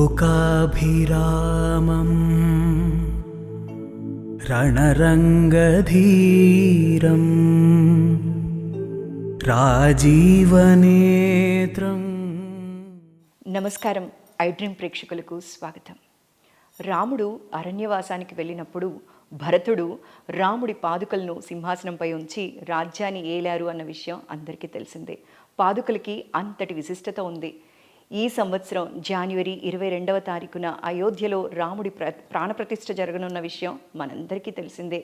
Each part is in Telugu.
लोकाभिरामं रणरङ्गधीरं రాజీవనేత్రం. నమస్కారం. ఐ డ్రీమ్ ప్రేక్షకులకు స్వాగతం. రాముడు అరణ్యవాసానికి వెళ్ళినప్పుడు భరతుడు రాముడి పాదుకలను సింహాసనంపై ఉంచి రాజ్యాన్ని ఏలారు అన్న విషయం అందరికీ తెలిసిందే. పాదుకలకి అంతటి విశిష్టత ఉంది. ఈ సంవత్సరం జనవరి 22వ తారీఖున అయోధ్యలో రాముడి ప్రాణప్రతిష్ఠ జరగనున్న విషయం మనందరికీ తెలిసిందే.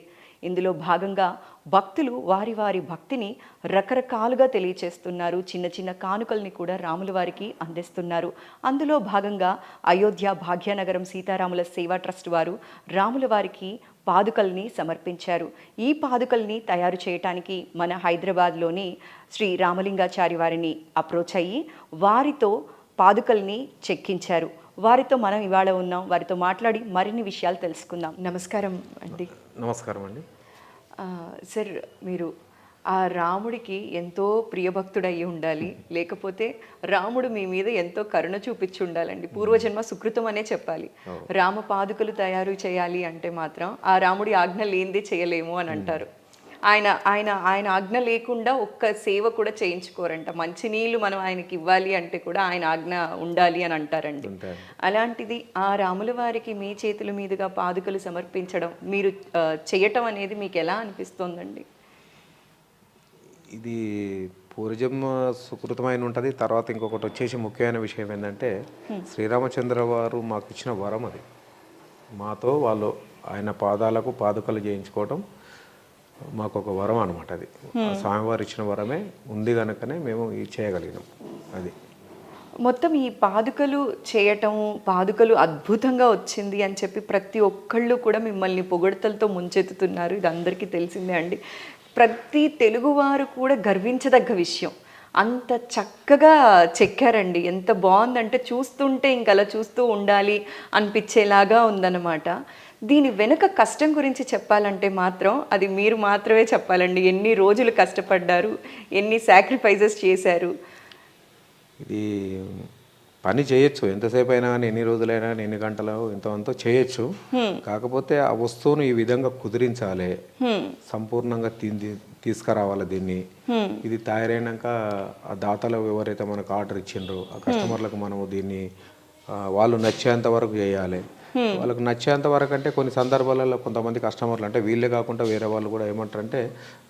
ఇందులో భాగంగా భక్తులు వారి వారి భక్తిని రకరకాలుగా తెలియచేస్తున్నారు. చిన్న చిన్న కానుకల్ని కూడా రాముల వారికి అందిస్తున్నారు. అందులో భాగంగా అయోధ్య భాగ్యనగరం సీతారాముల సేవా ట్రస్ట్ వారు రాముల వారికి పాదుకల్ని సమర్పించారు. ఈ పాదుకల్ని తయారు చేయటానికి మన హైదరాబాద్లోని శ్రీ రామలింగాచారి వారిని అప్రోచ్ అయ్యి వారితో పాదుకల్ని చెక్కించారు. వారితో మనం ఇవాళ ఉన్నాం. వారితో మాట్లాడి మరిన్ని విషయాలు తెలుసుకుందాం. నమస్కారం అండి. నమస్కారం అండి. సార్, మీరు ఆ రాముడికి ఎంతో ప్రియభక్తుడయ్యి ఉండాలి, లేకపోతే రాముడు మీ మీద ఎంతో కరుణ చూపించి ఉండాలండి. పూర్వజన్మ సుకృతం అనే చెప్పాలి. రామ పాదుకలు తయారు చేయాలి అంటే మాత్రం ఆ రాముడి ఆజ్ఞ లేనిదే చేయలేము అని అంటారు. ఆయన ఆయన ఆయన ఆజ్ఞ లేకుండా ఒక్క సేవ కూడా చేయించుకోరంట. మంచినీళ్ళు మనం ఆయనకి ఇవ్వాలి అంటే కూడా ఆయన ఆజ్ఞ ఉండాలి అని అంటారండి. అలాంటిది ఆ రాముల వారికి మీ చేతుల మీదుగా పాదుకలు సమర్పించడం, మీరు చేయటం అనేది మీకు ఎలా అనిపిస్తోందండి? ఇది పూర్వజన్మ సుకృతమైన ఉంటుంది. తర్వాత ఇంకొకటి వచ్చేసి ముఖ్యమైన విషయం ఏంటంటే శ్రీరామచంద్ర వారు మాకు ఇచ్చిన వరం అది. మాతో వాళ్ళు ఆయన పాదాలకు పాదుకలు చేయించుకోవడం మాకు ఒక వరం అనమాట. అది స్వామివారు ఇచ్చిన వరమే ఉంది కనుకనే మేము ఇది చేయగలిగినాం. అది మొత్తం ఈ పాదుకలు చేయటం, పాదుకలు అద్భుతంగా వచ్చింది అని చెప్పి ప్రతి ఒక్కళ్ళు కూడా మిమ్మల్ని పొగడ్తలతో ముంచెత్తుతున్నారు. ఇది అందరికీ తెలిసిందే అండి. ప్రతి తెలుగువారు కూడా గర్వించదగ్గ విషయం. అంత చక్కగా చెక్కారండి. ఎంత బాగుందంటే చూస్తుంటే ఇంక అలా చూస్తూ ఉండాలి అనిపించేలాగా ఉందన్నమాట. దీని వెనుక కష్టం గురించి చెప్పాలంటే మాత్రం అది మీరు మాత్రమే చెప్పాలండి. ఎన్ని రోజులు కష్టపడ్డారు, ఎన్ని సాక్రిఫైజెస్ చేశారు. ఇది పని చేయొచ్చు, ఎంతసేపు అయినా కానీ, ఎన్ని రోజులైనా కానీ, ఎన్ని గంటలు ఎంతో చేయొచ్చు. కాకపోతే ఆ వస్తువును ఈ విధంగా కుదిరించాలి, సంపూర్ణంగా తీసుకురావాలి దీన్ని. ఇది తయారైనాక ఆ దాతలు ఎవరైతే మనకు ఆర్డర్ ఇచ్చిండ్రో ఆ కస్టమర్లకు మనము దీన్ని వాళ్ళు నచ్చేంత వరకు చేయాలి. వాళ్ళకు నచ్చేంత వరకు అంటే కొన్ని సందర్భాలలో కొంతమంది కస్టమర్లు అంటే వీళ్ళే కాకుండా వేరే వాళ్ళు కూడా ఏమంటారంటే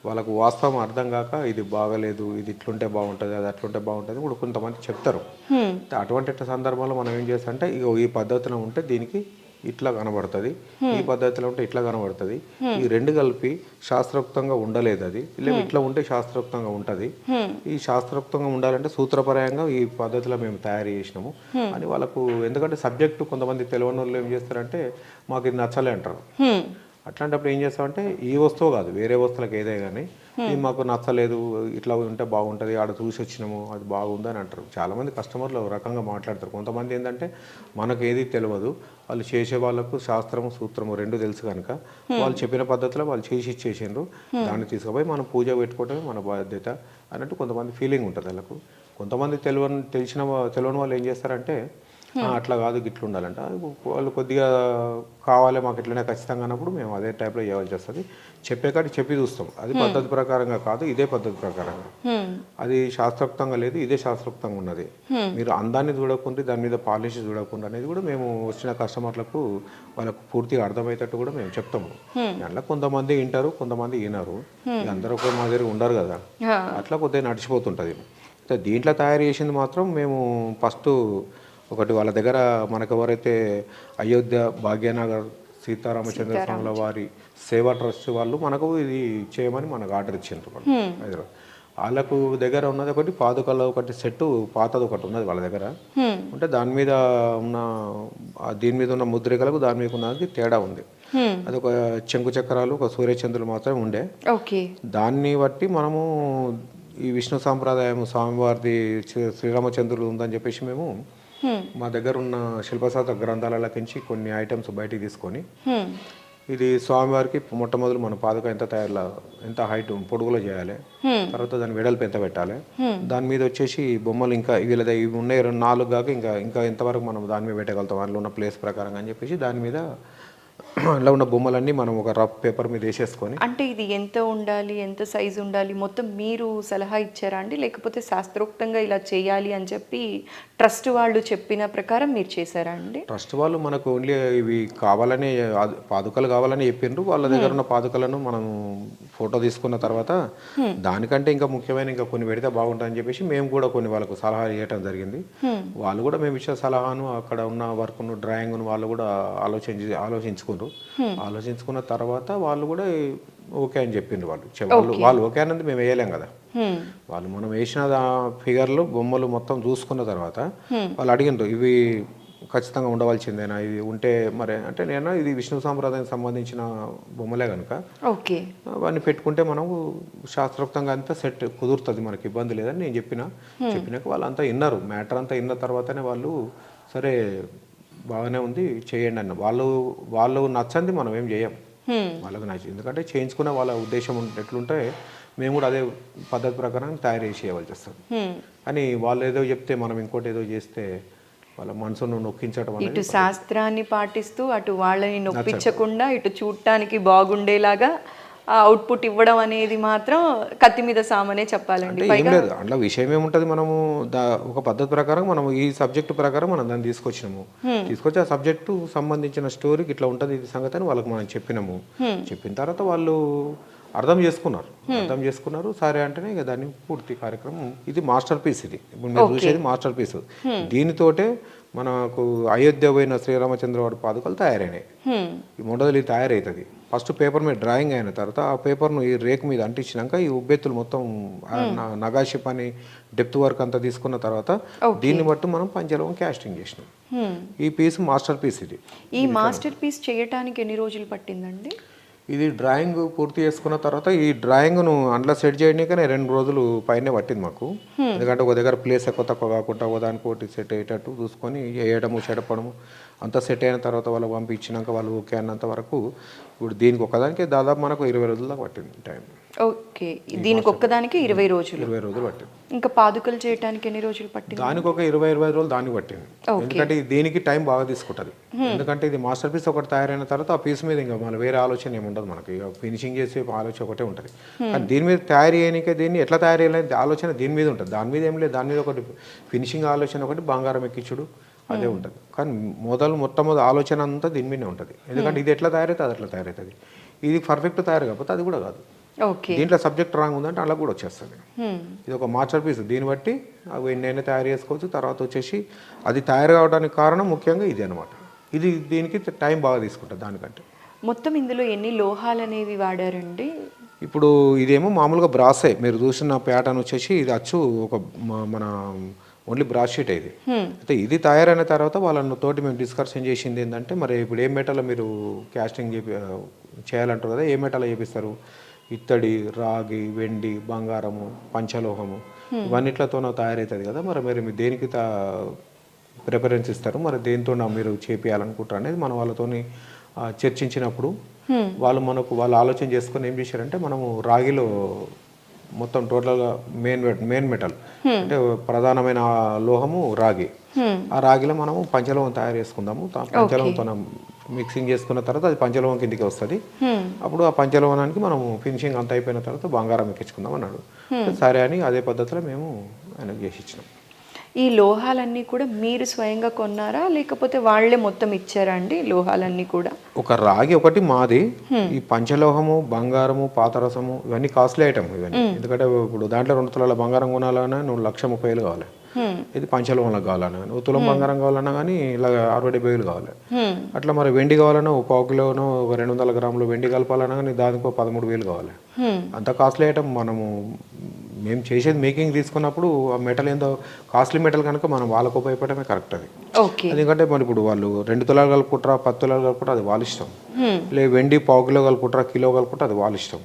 వాళ్ళకు వాస్తవం అర్థం కాక ఇది బాగలేదు, ఇది ఇట్లుంటే బాగుంటుంది, అది అట్లుంటే బాగుంటుంది కూడా కొంతమంది చెప్తారు. అటువంటి సందర్భంలో మనం ఏం చేస్తాం అంటే ఇక ఈ పద్ధతిలో ఉంటే దీనికి ఇట్లా కనబడుతుంది, ఈ పద్ధతిలో ఉంటే ఇట్లా కనబడుతుంది, ఈ రెండు కలిపి శాస్త్రోక్తంగా ఉండలేదు, అది ఇలా ఇట్లా ఉంటే శాస్త్రోక్తంగా ఉంటుంది. ఈ శాస్త్రోక్తంగా ఉండాలంటే సూత్రపరంగా ఈ పద్ధతిలో మేము తయారు చేసినాము అని వాళ్ళకు. ఎందుకంటే సబ్జెక్టు కొంతమంది తెలియని వాళ్ళు ఏం చేస్తారంటే మాకు ఇది నచ్చలే అంటారు. అట్లాంటప్పుడు ఏం చేస్తామంటే ఈ వస్తువు కాదు వేరే వస్తువులకు ఏదే కానీ ఇది మాకు నచ్చలేదు, ఇట్లా ఉంటే బాగుంటుంది, ఆడ చూసి వచ్చినాము అది బాగుంది అని అంటారు. చాలామంది కస్టమర్లు రకంగా మాట్లాడతారు. కొంతమంది ఏంటంటే మనకు ఏది తెలియదు, వాళ్ళు చేసే వాళ్ళకు శాస్త్రము సూత్రము రెండు తెలుసు కనుక వాళ్ళు చెప్పిన పద్ధతిలో వాళ్ళు చేసి ఇచ్చేసిండ్రు, దాన్ని తీసుకుపోయి మనం పూజ పెట్టుకోవడమే మన బాధ్యత అన్నట్టు కొంతమంది ఫీలింగ్ ఉంటుంది వాళ్ళకు. కొంతమంది తెలియని వాళ్ళు ఏం చేస్తారంటే అట్లా కాదు గిట్లు ఉండాలంట. వాళ్ళు కొద్దిగా కావాలి మాకు ఇట్లనే ఖచ్చితంగా అన్నప్పుడు మేము అదే టైప్లో చేయవలసి వస్తుంది. చెప్పే కాడికి చెప్పి చూస్తాం. అది పద్ధతి ప్రకారంగా కాదు, ఇదే పద్ధతి ప్రకారంగా. అది శాస్త్రోక్తంగా లేదు, ఇదే శాస్త్రోక్తంగా ఉన్నది. మీరు అందాన్ని చూడకుండా దాని మీద పాలిష్ చూడకుండా అనేది కూడా మేము వచ్చిన కస్టమర్లకు వాళ్ళకు పూర్తిగా అర్థమయ్యేటట్టు కూడా మేము చెప్తాము. అట్లా కొంతమంది వింటారు, కొంతమంది వినరు. అందరూ ఒక మాదిరి ఉండరు కదా, అట్లా కొద్దిగా నడిచిపోతుంటుంది. దీంట్లో తయారు చేసింది మాత్రం మేము ఫస్ట్ ఒకటి వాళ్ళ దగ్గర మనకు ఎవరైతే అయోధ్య భాగ్యనగర్ సీతారామచంద్ర స్వాముల వారి సేవా ట్రస్ట్ వాళ్ళు మనకు ఇది చేయమని మనకు ఆర్డర్ ఇచ్చిండ్రు. హైదరాబాద్ వాళ్ళకు దగ్గర ఉన్నది ఒకటి పాదుకల ఒకటి సెట్ పాతది ఒకటి ఉన్నది వాళ్ళ దగ్గర ఉంటే దాని మీద ఉన్న దీని మీద ఉన్న ముద్రికలకు దాని మీద ఉన్నది తేడా ఉంది. అది ఒక చెంకు చక్రాలు ఒక సూర్యచంద్రులు మాత్రమే ఉండే. దాన్ని బట్టి మనము ఈ విష్ణు సాంప్రదాయం స్వామివారిది శ్రీరామచంద్రులు ఉందని చెప్పేసి మేము మా దగ్గర ఉన్న శిల్పశాస్త్ర గ్రంథాలకించి కొన్ని ఐటమ్స్ బయటికి తీసుకొని ఇది స్వామివారికి మొట్టమొదలు మన పాదుక ఎంత హైట్ పొడుగులో చేయాలి, తర్వాత దాని వెడల్పు ఎంత పెట్టాలి, దాని మీద వచ్చేసి బొమ్మలు ఇంకా వీళ్ళ ఇవి ఉన్నాయి 4 కాక ఇంకా ఎంతవరకు మనం దాని మీద పెట్టగలుగుతాం అందులో ఉన్న ప్లేస్ ప్రకారంగా అని చెప్పేసి దాని మీద అందులో ఉన్న బొమ్మలన్నీ మనం ఒక రఫ్ పేపర్ మీద వేసేసుకొని. అంటే ఇది ఎంత ఉండాలి, ఎంత సైజు ఉండాలి, మొత్తం మీరు సలహా ఇచ్చారా అండి, లేకపోతే శాస్త్రోక్తంగా ఇలా చేయాలి అని చెప్పి ట్రస్ట్ వాళ్ళు చెప్పిన ప్రకారం మీరు చేశారా అండి? ట్రస్ట్ వాళ్ళు మనకు ఓన్లీ ఇవి కావాలని పాదుకలు కావాలని చెప్పిండ్రు. వాళ్ళ దగ్గర ఉన్న పాదుకలను మనం ఫోటో తీసుకున్న తర్వాత దానికంటే ఇంకా ముఖ్యమైన ఇంకా కొన్ని పెడితే బాగుంటుందని చెప్పేసి మేము కూడా కొన్ని వాళ్ళకు సలహా ఇవ్వటం జరిగింది. వాళ్ళు కూడా మేము ఇచ్చే సలహాను అక్కడ ఉన్న వర్క్ను డ్రాయింగ్ను వాళ్ళు కూడా ఆలోచించుకున్న తర్వాత వాళ్ళు కూడా ఓకే అని చెప్పిండ్రు. వాళ్ళు ఓకే అన్నది మేము వేయలేం కదా. వాళ్ళు మనం వేసిన ఫిగర్లు బొమ్మలు మొత్తం చూసుకున్న తర్వాత వాళ్ళు అడిగిండ్రు ఇవి ఖచ్చితంగా ఉండవలసిందేనా, ఇది ఉంటే మరి అంటే నేను ఇది విష్ణు సాంప్రదాయానికి సంబంధించిన బొమ్మలే కనుక ఓకే అవన్నీ పెట్టుకుంటే మనం శాస్త్రోక్తంగా అంతా సెట్ కుదురుతుంది, మనకి ఇబ్బంది లేదని నేను చెప్పినాక వాళ్ళు అంతా విన్నారు. మ్యాటర్ అంతా విన్న తర్వాతనే వాళ్ళు సరే బాగానే ఉంది చేయండి అన్న. వాళ్ళు నచ్చంది మనం ఏం చేయం, వాళ్ళకి నచ్చింది. ఎందుకంటే చేయించుకున్న వాళ్ళ ఉద్దేశం ఎట్లుంటే మేము కూడా అదే పద్ధతి ప్రకారం తయారు చేసి చేయవలసి వస్తుంది. కానీ వాళ్ళు ఏదో చెప్తే మనం ఇంకోటి ఏదో చేస్తే వాళ్ళ మనసును నొక్కించడం, ఇటు శాస్త్రాన్ని పాటిస్తూ అటు వాళ్ళని నొప్పించకుండా ఇటు చూడటానికి బాగుండేలాగా అవుట్పుట్ ఇవ్వడం అనేది మాత్రం కత్తి మీద సామనే చెప్పాలండి. ఏం లేదు అందులో విషయం ఏముంటుంది, మనము ఒక పద్ధతి ప్రకారం మనం ఈ సబ్జెక్టు ప్రకారం మనం దాన్ని తీసుకొచ్చి ఆ సబ్జెక్టు సంబంధించిన స్టోరీకి ఇట్లా ఉంటుంది ఇది సంగతి అని వాళ్ళకి మనం చెప్పిన తర్వాత వాళ్ళు అర్థం చేసుకున్నారు. సరే అంటేనే ఇక దాన్ని పూర్తి కార్యక్రమం ఇది మాస్టర్ పీస్. ఇది ఇప్పుడు మీరు చూసేది మాస్టర్ పీస్. దీనితోటే మనకు అయోధ్య పోయిన శ్రీరామచంద్ర వారి పాదుకలు తయారైనాయి. ఈ మొదలు తయారవుతుంది. ఫస్ట్ పేపర్ మీద డ్రాయింగ్ అయిన తర్వాత ఆ పేపర్ను ఈ రేకు మీద అంటించినాక ఈ ఉబ్బెత్తులు మొత్తం నగాషి పని డెప్త్ వర్క్ అంతా తీసుకున్న తర్వాత దీన్ని బట్టి మనం పంచలోహం క్యాస్టింగ్ చేసినాం. ఈ పీస్ మాస్టర్ పీస్. ఈ మాస్టర్ పీస్ చేయడానికి ఎన్ని రోజులు పట్టిందండి? ఇది డ్రాయింగ్ పూర్తి చేసుకున్న తర్వాత ఈ డ్రాయింగ్ను అందులో సెట్ చేయడానికనే 2 రోజులు పైనే పట్టింది మాకు. ఎందుకంటే ఒక దగ్గర ప్లేస్ ఎక్కువ తక్కువ కాకుండా ఒకదానికి ఒకటి సెట్ అయ్యేటట్టు చూసుకొని వేయడము చెడపడము అంతా సెట్ అయిన తర్వాత వాళ్ళకి పంపించినాక వాళ్ళు ఓకే అన్నంత వరకు ఇప్పుడు దీనికి ఒక్కదానికి దాదాపు మనకు 20 రోజుల దాకా పట్టింది టైం. ఓకే, దీనికి ఒక్కదానికి 20 రోజులు పట్టింది. ఇంకా పాదుకలు చేయడానికి ఎన్ని రోజులు పట్టింది? దానికి ఒక 20 రోజులు దానికి పట్టింది. ఎందుకంటే దీనికి టైం బాగా తీసుకుంటుంది. ఎందుకంటే ఇది మాస్టర్ పీస్ ఒకటి తయారైన తర్వాత ఆ పీస్ మీద ఇంకా మన వేరే ఆలోచన ఏమి ఉండదు, మనకి ఫినిషింగ్ చేసే ఆలోచన ఒకటే ఉంటుంది. కానీ దీని మీద తయారు చేయడానికే దీన్ని ఎట్లా తయారు చేయాలని ఆలోచన దీని మీద ఉంటుంది. దాని మీద ఏం లేదు, దాని మీద ఒకటి ఫినిషింగ్ ఆలోచన ఒకటి బంగారం ఎక్కించుడు అదే ఉంటుంది. కానీ మొట్టమొదటి ఆలోచన అంతా దీని మీదనే ఉంటుంది. ఎందుకంటే ఇది ఎట్లా తయారైతే అది అట్లా తయారవుతుంది. ఇది పర్ఫెక్ట్ తయారు కాకపోతే అది కూడా కాదు. దీంట్లో సబ్జెక్ట్ రాంగ్ ఉందంటే అలా కూడా వచ్చేస్తుంది. ఇది ఒక మాస్టర్ పీస్. దీన్ని బట్టి అవి ఎన్నైనా తయారు చేసుకోవచ్చు. తర్వాత వచ్చేసి అది తయారు కావడానికి కారణం ముఖ్యంగా ఇది అనమాట. ఇది దీనికి టైం బాగా తీసుకుంటుంది దానికంటే. మొత్తం ఇందులో ఎన్ని లోహాలు అనేవి వాడారండి? ఇప్పుడు ఇదేమో మామూలుగా బ్రాసే. మీరు చూసిన ప్యాటర్న్ వచ్చేసి ఇది అచ్చు ఒక మన ఓన్లీ బ్రాస్ షీట్ ఇది. అయితే ఇది తయారైన తర్వాత వాళ్ళతోటి మేము డిస్కషన్ చేసింది ఏంటంటే మరి ఇప్పుడు ఏ మెటల్ మీరు క్యాస్టింగ్ చేయాలంటారు కదా, ఏ మెటల్ చేపిస్తారు? ఇత్తడి, రాగి, వెండి, బంగారము, పంచలోహము ఇవన్నిట్లతో తయారవుతుంది కదా. మరి మీరు దేనికి ప్రిఫరెన్స్ ఇస్తారు, మరి దేంతో మీరు చేపియాలనుకుంటారు అనేది మనం వాళ్ళతోని చర్చించినప్పుడు వాళ్ళు ఆలోచన చేసుకొని ఏం చేశారంటే మనము రాగిలో మొత్తం టోటల్గా మెయిన్ మెటల్ అంటే ప్రధానమైన లోహము రాగి. ఆ రాగిలో మనము పంచలోహం తయారు చేసుకుందాము. పంచలోహంతో మిక్సింగ్ చేసుకున్న తర్వాత అది పంచలోహం కిందికి వస్తుంది. అప్పుడు ఆ పంచలోహానికి మనము ఫినిషింగ్ అంతా అయిపోయిన తర్వాత బంగారం ఎక్కించుకుందాం అన్నాడు. సరే అని అదే పద్ధతిలో మేము ఆయనకు చేసి ఇచ్చినాం. ఈ లోహాలన్నీ కూడా మీరు స్వయంగా కొన్నారా లేకపోతే వాళ్ళే మొత్తం ఇచ్చారా అండి? లోహాలన్నీ కూడా ఒక రాగి ఒకటి మాది. ఈ పంచలోహము, బంగారము, పాతరసము ఇవన్నీ కాస్ట్లీ ఐటమ్ ఇవన్నీ. ఎందుకంటే ఇప్పుడు దాంట్లో 2 తులాల బంగారం కొనాలన్నా 1,30,000 కావాలి. ఇది పంచలోహంలో కావాలన్నా కానీ 1 తులం బంగారం కావాలన్నా కానీ ఇలా 60,000 కావాలి. అట్లా మరి వెండి కావాలన్నా 1/4 కిలోనో 200 గ్రాములు వెండి కలపాలన్నా కానీ దానికి 13,000 కావాలి. అంత కాస్ట్లీ ఐటమ్ మేము చేసేది మేకింగ్ తీసుకున్నప్పుడు ఆ మెటల్ ఏందో కాస్ట్లీ మెటల్ కనుక మనం వాళ్ళకు ఉపయోగపడమే కరెక్ట్. అది ఎందుకంటే మరి ఇప్పుడు వాళ్ళు 2 తులాలు కలుపుకుంటారా 10 తులాలు కలుపుకుంటారా అది వాళ్ళ ఇష్టం. లేదు వెండి 1/4 కిలో కలుపుకుంటారా కిలో కలుపుకుంటారా అది వాళ్ళ ఇష్టం.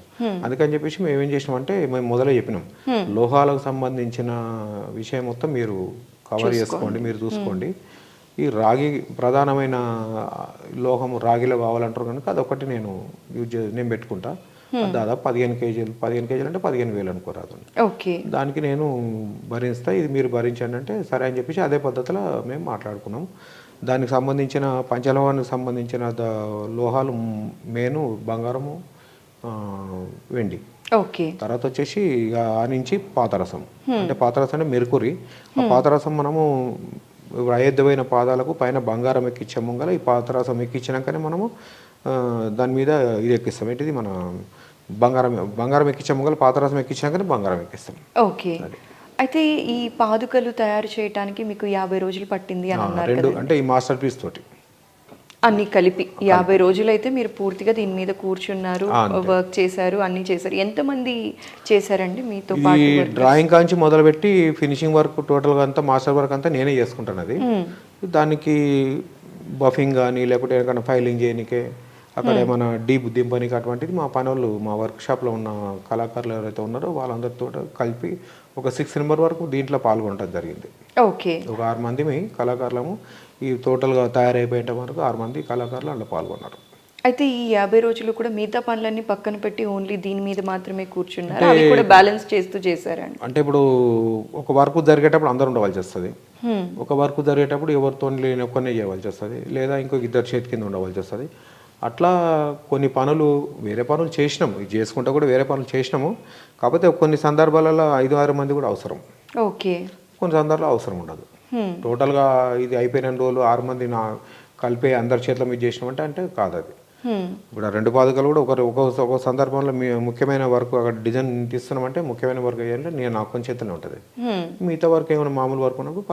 అందుకని చెప్పేసి మేము ఏం చేసినామంటే మేము మొదలే చెప్పినాం లోహాలకు సంబంధించిన విషయం మొత్తం మీరు కవర్ చేసుకోండి, మీరు చూసుకోండి. ఈ రాగి ప్రధానమైన లోహము రాగిలో కావాలంటారు కనుక అదొకటి నేను పెట్టుకుంటా. దాదాపు 15 కేజీలు అంటే 15,000 అనుకోరాదు. ఓకే. దానికి నేను భరిస్తా, ఇది మీరు భరించండి అంటే సరే అని చెప్పేసి అదే పద్ధతిలో మేము మాట్లాడుకున్నాం. దానికి సంబంధించిన పంచలోహానికి సంబంధించిన లోహాలు మేను బంగారము, వెండి. ఓకే. తర్వాత వచ్చేసి ఇక ఆ నుంచి పాతరసం, అంటే పాతరసం అంటే మెర్కురీ. ఆ పాతరసం మనము అయోధ్యమైన పాదాలకు పైన బంగారం ఎక్కించాము గల ఈ పాతరసం ఎక్కించినాకనే మనము దాని మీద ఇది ఎక్కిస్తాం, ఏంటిది మన బంగారం ఎక్కించాము గల పాతరసం ఎక్కించినాకనే బంగారం ఎక్కిస్తాం. ఓకే. అయితే ఈ పాదుకలు తయారు చేయడానికి మీకు 50 రోజులు పట్టింది అని అన్నారు కదా? అంటే ఈ మాస్టర్ పీస్ తోటి అన్ని కలిపి 50 రోజులైతే మీరు పూర్తిగా దీని మీద కూర్చున్నారు, వర్క్ చేశారు, అన్ని చేశారు. ఎంతమంది చేశారండి మీతో పాటు? ఈ డ్రాయింగ్ కాంచి మొదలుపెట్టి ఫినిషింగ్ వర్క్ టోటల్గా అంతా మాస్టర్ వర్క్ అంతా నేనే చేసుకుంటాను. అది దానికి బఫింగ్ కానీ లేకపోతే ఏదైనా ఫైలింగ్ చేయనికే అక్కడ ఏమైనా డీప్ దింపనికి అటువంటిది మా పనులు మా వర్క్షాప్లో ఉన్న కళాకారులు ఎవరైతే ఉన్నారో వాళ్ళందరితో కలిపి ఒక 6 నెంబర్ వరకు దీంట్లో పాల్గొనడం జరిగింది. ఓకే. ఒక 6 మంది కళాకారులము ఈ టోటల్గా తయారైపోయేట వరకు 6 మంది కళాకారులు అందులో పాల్గొన్నారు. అయితే ఈ 50 రోజులు కూడా మిగతా పనులన్నీ పక్కన పెట్టి ఓన్లీ దీని మీద మాత్రమే కూర్చున్నారు, అవి కూడా బ్యాలెన్స్ చేస్తూ చేశారండి? అంటే ఇప్పుడు ఒక వర్క్ జరిగేటప్పుడు అందరూ ఉండవలసి వస్తుంది, ఒక వర్క్ జరిగేటప్పుడు ఎవరితో లేని ఒక్కనే చేయవలసి వస్తుంది, లేదా ఇంకో 2 చేతి కింద ఉండవలసి వస్తుంది. అట్లా కొన్ని పనులు వేరే పనులు చేసినాము, ఇది చేసుకుంటా కూడా వేరే పనులు చేసినాము. కాకపోతే కొన్ని సందర్భాలలో 5-6 మంది కూడా అవసరం. ఓకే. కొన్ని సందర్భాల్లో అవసరం ఉండదు. టోటల్గా ఇది అయిపోయిన రోజులు 6 మంది కలిపే అందరి చేతిలో మీరు చేసినామంటే అంటే కాదు. అది ఇప్పుడు 2 పాదుకలు కూడా ఒక సందర్భంలో ముఖ్యమైన వర్క్ అక్కడ డిజైన్ తీస్తున్నామంటే ముఖ్యమైన వర్క్ అయ్యాలంటే నేను నాకు కొంచెం చేతనే ఉంటుంది. మిగతా వర్క్ ఏమైనా మామూలు వర్క్ ఉన్నప్పుడు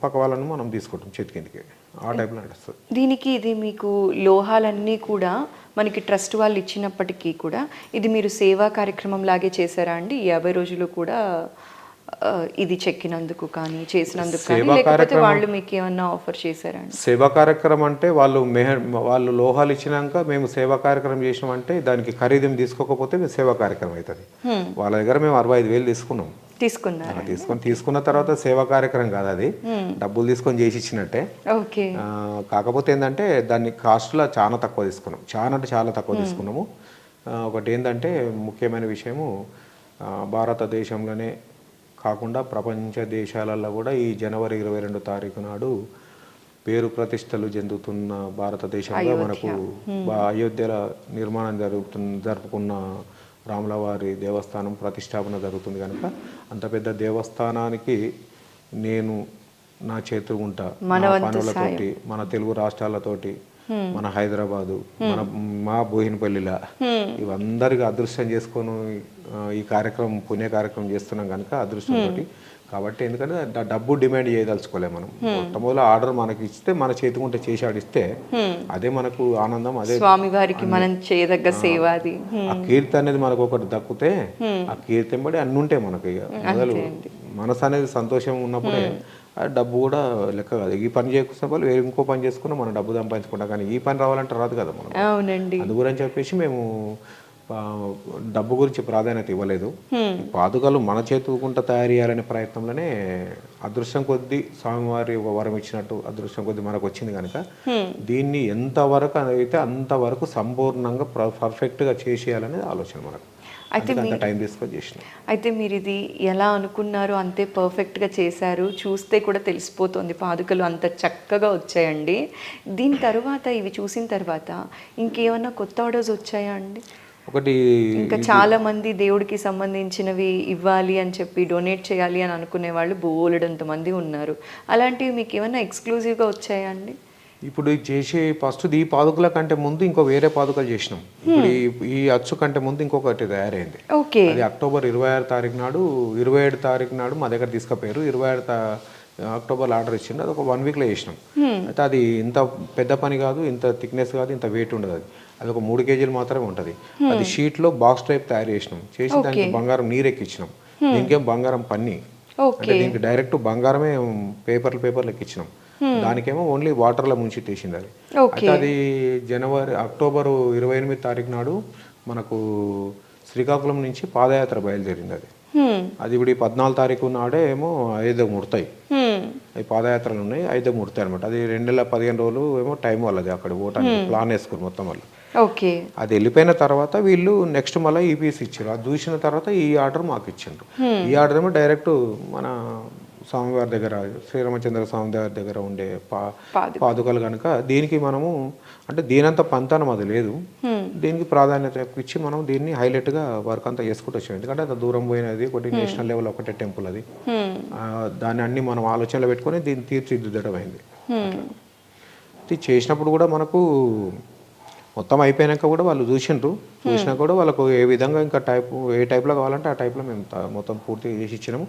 పక్క వాళ్ళను మనం తీసుకుంటాం చేతి కిందకి, ఆ టైప్లో నడుస్తుంది. దీనికి ఇది మీకు లోహాలన్నీ కూడా మనకి ట్రస్ట్ వాళ్ళు ఇచ్చినప్పటికీ కూడా ఇది మీరు సేవా కార్యక్రమం లాగే చేశారా అండి? 50 రోజులు కూడా ఇది చెక్కినందుకు కానీ చేసినందుకు కానీ, లేకపోతే వాళ్ళు మీకు ఏమన్నా ఆఫర్ చేశారా? సేవా కార్యక్రమం అంటే వాళ్ళు లోహాలు ఇచ్చినాక మేము సేవా కార్యక్రమం చేసినామంటే దానికి ఖరీదు తీసుకోకపోతే సేవా కార్యక్రమం అవుతుంది. వాళ్ళ దగ్గర మేము 65,000 తీసుకున్న తర్వాత సేవా కార్యక్రమం కాదు, అది డబ్బులు తీసుకొని చేసి ఇచ్చినట్టే. కాకపోతే ఏంటంటే దాన్ని కాస్ట్లో చాలా తక్కువ తీసుకున్నాం, చాలా తక్కువ తీసుకున్నాము. ఒకటి ఏంటంటే ముఖ్యమైన విషయము, భారతదేశంలోనే కాకుండా ప్రపంచ దేశాలలో కూడా ఈ జనవరి 22 తారీఖు నాడు పేరు ప్రతిష్టలు చెందుతున్న భారతదేశంలో మనకు అయోధ్యల నిర్మాణం జరుపుకున్న రాములవారి దేవస్థానం ప్రతిష్టాపన జరుగుతుంది కనుక అంత పెద్ద దేవస్థానానికి నేను నా చేతులు ఉంటా, మన పనులతోటి, మన తెలుగు రాష్ట్రాలతోటి, మన హైదరాబాదు, మా బోయినపల్లిలా ఇవందరికీ అదృష్టం చేసుకొని ఈ కార్యక్రమం పుణ్య కార్యక్రమం చేస్తున్నాం కనుక అదృష్టంతో. కాబట్టి ఎందుకంటే డబ్బు డిమాండ్ చేయదలుచుకోలేము మనం. మొట్టమొదటి ఆర్డర్ మనకి ఇస్తే మన చేతికుంటే చేసి ఆడిస్తే అదే మనకు ఆనందం, అదే స్వామివారికి మనం చేయదగ్గ సేవ. అది ఆ కీర్తి అనేది మనకు ఒకటి దక్కుతే ఆ కీర్తి ఎంబడి అన్ని ఉంటాయి మనకి. మొదలు మనసు అనేది సంతోషం ఉన్నప్పుడే డబ్బు కూడా లెక్క కాదు. ఈ పని చేసుకున్న వాళ్ళు వేరే ఇంకో పని చేసుకున్నా మనం డబ్బు సంపాదించుకుంటాం, కానీ ఈ పని రావాలంటే రాదు కదా మనం. అవునండి. అందుగురించి చెప్పేసి మేము డబ్బు గురించి ప్రాధాన్యత ఇవ్వలేదు. పాదుకలు మన చేతుకుంటా తయారు చేయాలనే ప్రయత్నంలోనే అదృష్టం కొద్దీ స్వామివారి ఒక వరం ఇచ్చినట్టు అదృష్టం కొద్దీ మనకు వచ్చింది కనుక దీన్ని ఎంతవరకు అయితే అంతవరకు సంపూర్ణంగా పర్ఫెక్ట్గా చేసేయాలనేది ఆలోచన మనకు. టైం తీసుకొని చేసిన. అయితే మీరు ఇది ఎలా అనుకున్నారో అంతే పర్ఫెక్ట్గా చేశారు, చూస్తే కూడా తెలిసిపోతుంది పాదుకలు అంత చక్కగా వచ్చాయండి. దీని తర్వాత ఇవి చూసిన తర్వాత ఇంకేమన్నా కొత్త ఆర్డర్స్ వచ్చాయా అండి? ఒకటి ఇంకా చాలా మంది దేవుడికి సంబంధించినవి ఇవ్వాలి అని చెప్పి డొనేట్ చేయాలి అని అనుకునే వాళ్ళు బోలెడంత మంది ఉన్నారు. అలాంటివి మీకు ఏమన్నా ఎక్స్క్లూజివ్గా వచ్చాయా అండి? ఇప్పుడు చేసే ఫస్ట్ ఈ పాదుకల కంటే ముందు ఇంకో వేరే పాదుకలు చేసినాం. ఇప్పుడు ఈ అచ్చు కంటే ముందు ఇంకొకటి తయారైంది. అది అక్టోబర్ 26 తారీఖు నాడు 27 తారీఖు నాడు మా దగ్గర తీసుకుపోయారు. 27 అక్టోబర్లో ఆర్డర్ ఇచ్చింది. అది ఒక 1 వీక్లో చేసినాం. అయితే అది ఇంత పెద్ద పని కాదు, ఇంత థిక్నెస్ కాదు, ఇంత వెయిట్ ఉండదు. అది ఒక 3 కేజీలు మాత్రమే ఉంటుంది. అది షీట్లో బాక్స్ టైప్ తయారు చేసినాం, చేసి దానికి బంగారం నీరెక్కిచ్చినాం. దీనికేం బంగారం పన్ని, అంటే దీనికి డైరెక్ట్ బంగారమే పేపర్లు ఎక్కిచ్చినాం. దానికేమో ఓన్లీ వాటర్లో ముంచి తీసింది. అది అయితే అది అక్టోబర్ 28 తారీఖు నాడు మనకు శ్రీకాకుళం నుంచి పాదయాత్ర బయలుదేరింది. అది అది ఇప్పుడు ఈ 14 తారీఖు నాడే ఏమో 5 ముడతాయి. అవి పాదయాత్రలు ఉన్నాయి, 5 ముడతాయి అనమాట. అది 2 నెలల 15 రోజులు ఏమో టైం వాళ్ళది అక్కడ పోవటానికి ప్లాన్ వేసుకుని మొత్తం వాళ్ళు. ఓకే. అది వెళ్ళిపోయిన తర్వాత వీళ్ళు నెక్స్ట్ మళ్ళీ ఈపీఎస్ ఇచ్చారు. అది చూసిన తర్వాత ఈ ఆర్డర్ మాకు ఇచ్చిండ్రు. ఈ ఆర్డర్ ఏమో డైరెక్ట్ మన స్వామివారి దగ్గర, శ్రీరామచంద్ర స్వామి వారి దగ్గర ఉండే పాదుకలు కనుక దీనికి మనము అంటే దీనంత పంతానం అది లేదు, దీనికి ప్రాధాన్యత ఇచ్చి మనం దీన్ని హైలైట్గా వర్క్ అంతా చేసుకుంటూ వచ్చాం. ఎందుకంటే అంత దూరం పోయినది, ఒకటి నేషనల్ లెవెల్ ఒకటే టెంపుల్ అది. దాన్ని అన్ని మనం ఆలోచనలో పెట్టుకొని దీన్ని తీర్చిదిద్దడం అయింది. ఇది చేసినప్పుడు కూడా మనకు మొత్తం అయిపోయాక కూడా వాళ్ళు చూసినా కూడా వాళ్ళకు ఏ విధంగా ఇంకా ఏ టైప్లో కావాలంటే ఆ టైప్లో మేము మొత్తం పూర్తిగా చేసి ఇచ్చినాము.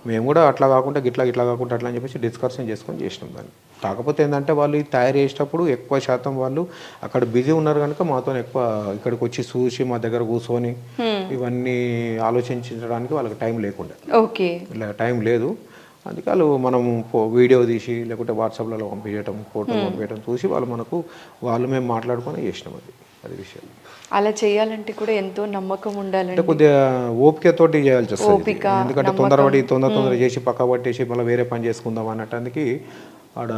మేము కూడా అట్లా కాకుండా ఇట్లా కాకుండా అట్లా అని చెప్పేసి డిస్కషన్ చేసుకొని చేసినాం దాన్ని. కాకపోతే ఏంటంటే వాళ్ళు ఇది తయారు చేసేటప్పుడు ఎక్కువ శాతం వాళ్ళు అక్కడ బిజీ ఉన్నారు కనుక మాతో ఎక్కువ ఇక్కడికి వచ్చి చూసి మా దగ్గర కూర్చొని ఇవన్నీ ఆలోచించడానికి వాళ్ళకి టైం లేకుండా, ఓకే, ఇలా టైం లేదు. అందుకే వాళ్ళు మనం వీడియో తీసి లేకుంటే వాట్సాప్లలో పంపించడం, ఫోటో పంపించడం చూసి వాళ్ళు మేము మాట్లాడుకొని చేసినాం. అది విషయం. అలా చేయాలంటే కూడా ఎంతో నమ్మకం ఉండాలంటే అంటే కొద్దిగా ఓపికతోటి చేయాల్సి వస్తుంది. ఎందుకంటే తొందర చేసి పక్క పట్టేసి మళ్ళీ వేరే పని చేసుకుందాం అన్నటానికి ఆడ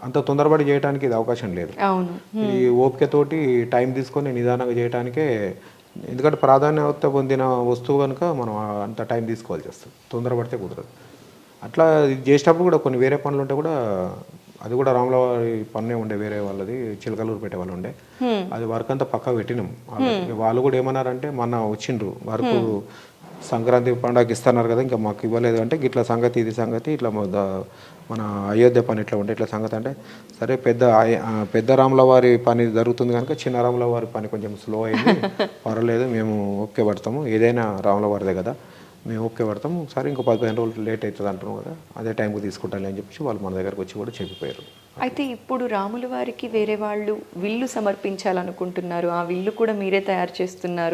అంత తొందరపడి చేయడానికి ఇది అవకాశం లేదు. ఈ ఓపికతోటి టైం తీసుకొని నిదానంగా చేయడానికే, ఎందుకంటే ప్రాధాన్యత పొందిన వస్తువు కనుక మనం అంత టైం తీసుకోవాల్సి వస్తుంది, తొందరపడితే కుదరదు. అట్లా చేసేటప్పుడు కూడా కొన్ని వేరే పనులు ఉంటే కూడా, అది కూడా రాముల వారి పన్నే ఉండే, వేరే వాళ్ళది చిలకలూరు పెట్టే వాళ్ళు ఉండే, అది వర్క్ అంతా పక్కా పెట్టినాం. వాళ్ళు కూడా ఏమన్నారంటే మొన్న వచ్చిండ్రు వర్క్ సంక్రాంతి పండుగకి ఇస్తున్నారు కదా ఇంకా మాకు ఇవ్వలేదు అంటే, ఇట్లా సంగతి ఇది సంగతి ఇట్లా మన అయోధ్య పని ఇట్లా ఉంటే ఇట్లా సంగతి అంటే, సరే పెద్ద రాముల వారి పని జరుగుతుంది కనుక చిన్న రాముల వారి పని కొంచెం స్లో అయింది, పర్వాలేదు మేము ఓకే పడతాము, ఏదైనా రాముల వారిదే కదా మేము ఓకే పడతాము, సరే ఇంకో 15 రోజులు లేట్ అవుతుంది అంటున్నాం కదా, అదే టైంకి తీసుకుంటాను అని చెప్పి వాళ్ళు మన దగ్గరకు వచ్చి కూడా చెప్పిపోయారు. అయితే ఇప్పుడు రాముల వారికి వేరే వాళ్ళు విల్లు సమర్పించాలనుకుంటున్నారు, ఆ విల్లు కూడా మీరే తయారు చేస్తున్నారు.